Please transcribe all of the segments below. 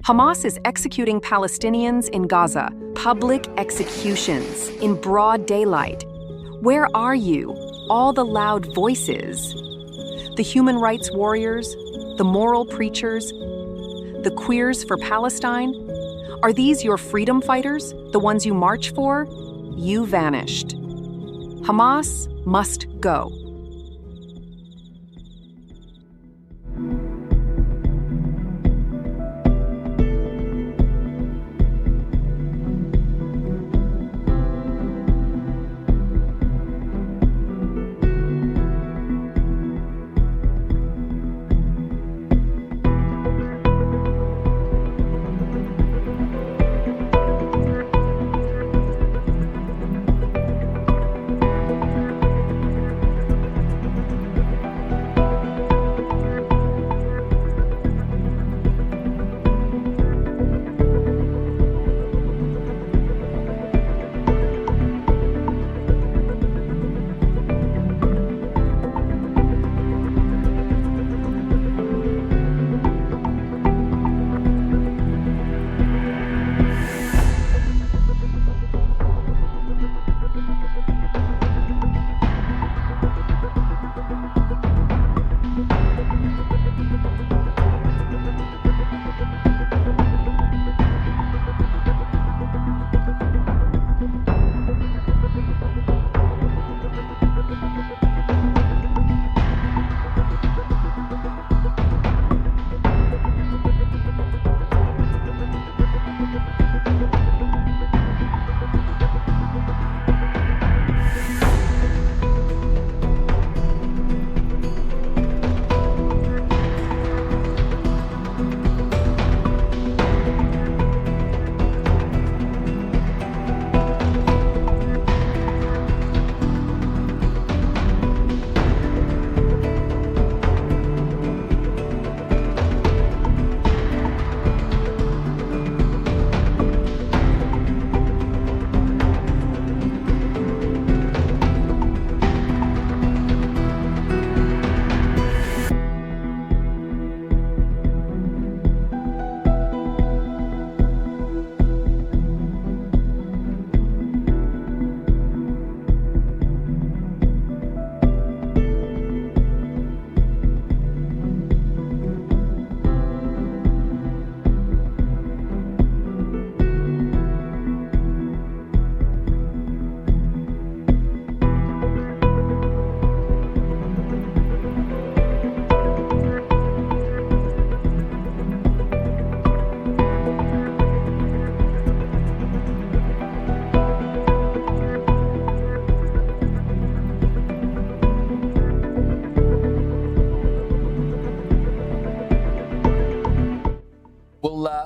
Hamas is executing Palestinians in Gaza, public executions in broad daylight. Where are you, all the loud voices? The human rights warriors, the moral preachers, the queers for Palestine? Are these your freedom fighters, the ones you march for? You vanished. Hamas must go.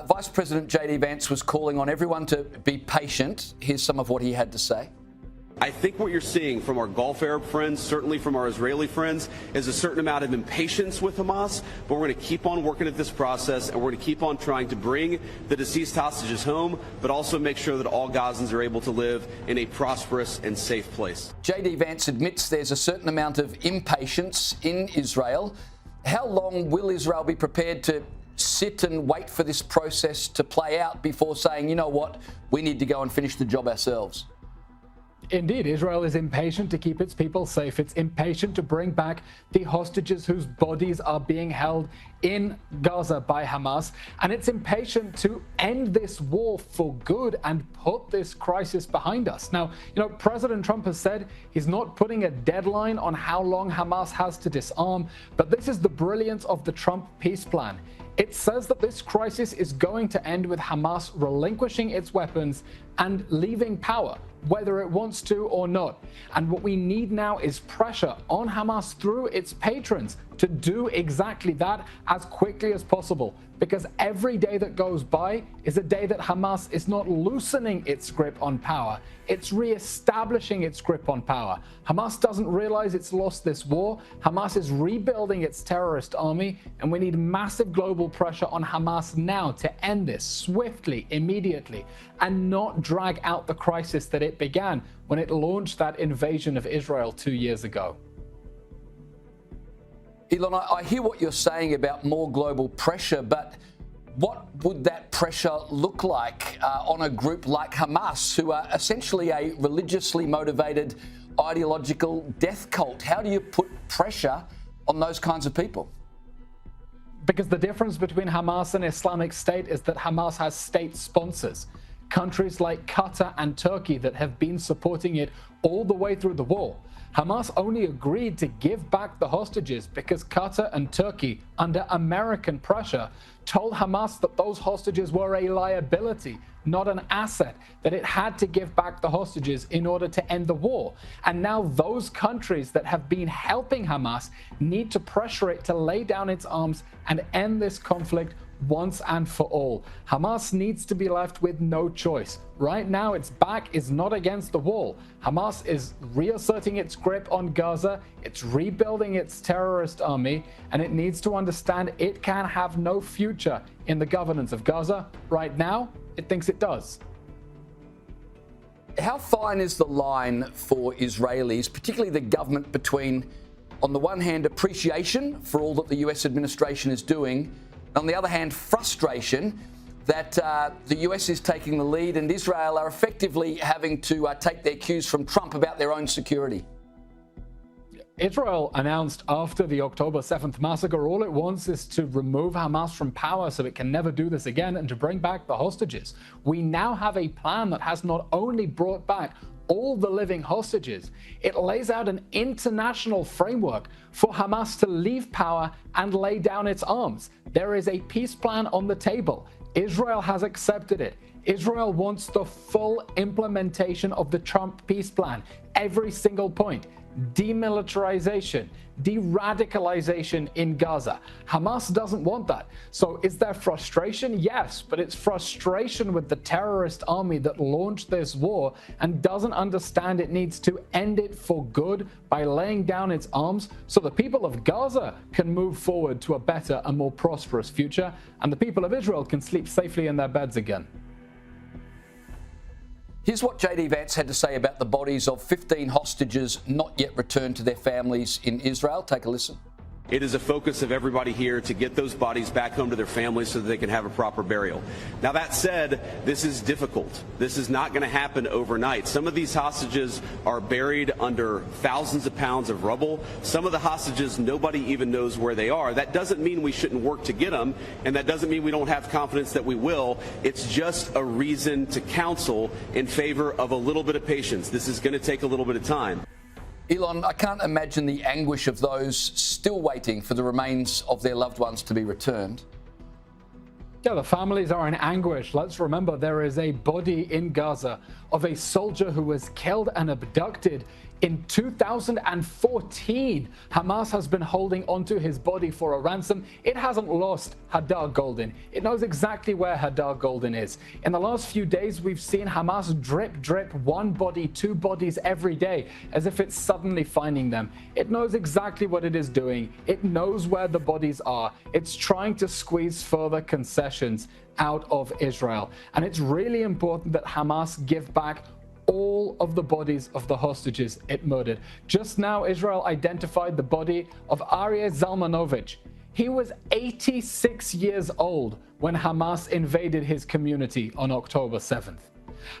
Vice President J.D. Vance was calling on everyone to be patient. Here's some of what he had to say. I think what you're seeing from our Gulf Arab friends, certainly from our Israeli friends, is a certain amount of impatience with Hamas, but we're going to keep on working at this process, and we're going to keep on trying to bring the deceased hostages home, but also make sure that all Gazans are able to live in a prosperous and safe place. J.D. Vance admits there's a certain amount of impatience in Israel. How long will Israel be prepared to sit and wait for this process to play out before saying, you know what, we need to go and finish the job ourselves? Indeed, Israel is impatient to keep its people safe. It's impatient to bring back the hostages whose bodies are being held in Gaza by Hamas. And it's impatient to end this war for good and put this crisis behind us. Now, President Trump has said he's not putting a deadline on how long Hamas has to disarm, but this is the brilliance of the Trump peace plan. It says that this crisis is going to end with Hamas relinquishing its weapons and leaving power, whether it wants to or not. And what we need now is pressure on Hamas through its patrons to do exactly that as quickly as possible. Because every day that goes by is a day that Hamas is not loosening its grip on power. It's re-establishing its grip on power. Hamas doesn't realize it's lost this war. Hamas is rebuilding its terrorist army, and we need massive global pressure on Hamas now to end this swiftly, immediately, and not drag out the crisis that it began when it launched that invasion of Israel 2 years ago. Elon, I hear what you're saying about more global pressure, but What would that pressure look like on a group like Hamas, who are essentially a religiously motivated ideological death cult? How do you put pressure on those kinds of people? Because the difference between Hamas and Islamic State is that Hamas has state sponsors. Countries like Qatar and Turkey that have been supporting it all the way through the war. Hamas only agreed to give back the hostages because Qatar and Turkey, under American pressure, told Hamas that those hostages were a liability, not an asset, that it had to give back the hostages in order to end the war. And now those countries that have been helping Hamas need to pressure it to lay down its arms and end this conflict once and for all. Hamas needs to be left with no choice. Right now, its back is not against the wall. Hamas is reasserting its grip on Gaza, it's rebuilding its terrorist army, and it needs to understand it can have no future in the governance of Gaza. Right now, it thinks it does. How fine is the line for Israelis, particularly the government, between, on the one hand, appreciation for all that the US administration is doing, on the other hand, frustration that the US is taking the lead and Israel are effectively having to take their cues from Trump about their own security? Israel announced after the October 7th massacre, all it wants is to remove Hamas from power so it can never do this again and to bring back the hostages. We now have a plan that has not only brought back all the living hostages, it lays out an international framework for Hamas to leave power and lay down its arms. There is a peace plan on the table. Israel has accepted it. Israel wants the full implementation of the Trump peace plan, every single point. Demilitarization, de-radicalization in Gaza. Hamas doesn't want that. So is there frustration? Yes, but it's frustration with the terrorist army that launched this war and doesn't understand it needs to end it for good by laying down its arms so the people of Gaza can move forward to a better and more prosperous future, and the people of Israel can sleep safely in their beds again. Here's what JD Vance had to say about the bodies of 15 hostages not yet returned to their families in Israel. Take a listen. It is a focus of everybody here to get those bodies back home to their families so that they can have a proper burial. Now, that said, this is difficult. This is not going to happen overnight. Some of these hostages are buried under thousands of pounds of rubble. Some of the hostages, nobody even knows where they are. That doesn't mean we shouldn't work to get them, and that doesn't mean we don't have confidence that we will. It's just a reason to counsel in favor of a little bit of patience. This is going to take a little bit of time. Elon, I can't imagine the anguish of those still waiting for the remains of their loved ones to be returned. Yeah, the families are in anguish. Let's remember there is a body in Gaza of a soldier who was killed and abducted in 2014. Hamas has been holding onto his body for a ransom. It hasn't lost Hadar Goldin. It knows exactly where Hadar Goldin is. In the last few days, we've seen Hamas drip, one body, two bodies every day, as if it's suddenly finding them. It knows exactly what it is doing. It knows where the bodies are. It's trying to squeeze further concessions out of Israel. And it's really important that Hamas give back all of the bodies of the hostages it murdered. Just now, Israel identified the body of Aryeh Zalmanovich. He was 86 years old when Hamas invaded his community on October 7th.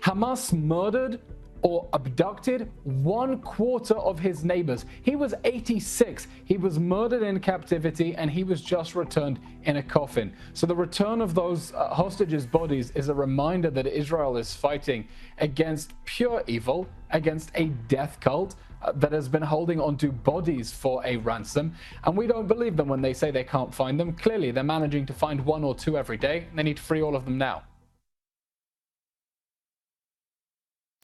Hamas murdered or abducted 1/4 of his neighbors. He was 86. He was murdered in captivity and he was just returned in a coffin. So the return of those hostages' bodies is a reminder that Israel is fighting against pure evil, against a death cult that has been holding onto bodies for a ransom. And we don't believe them when they say they can't find them. Clearly, they're managing to find one or two every day. And they need to free all of them now.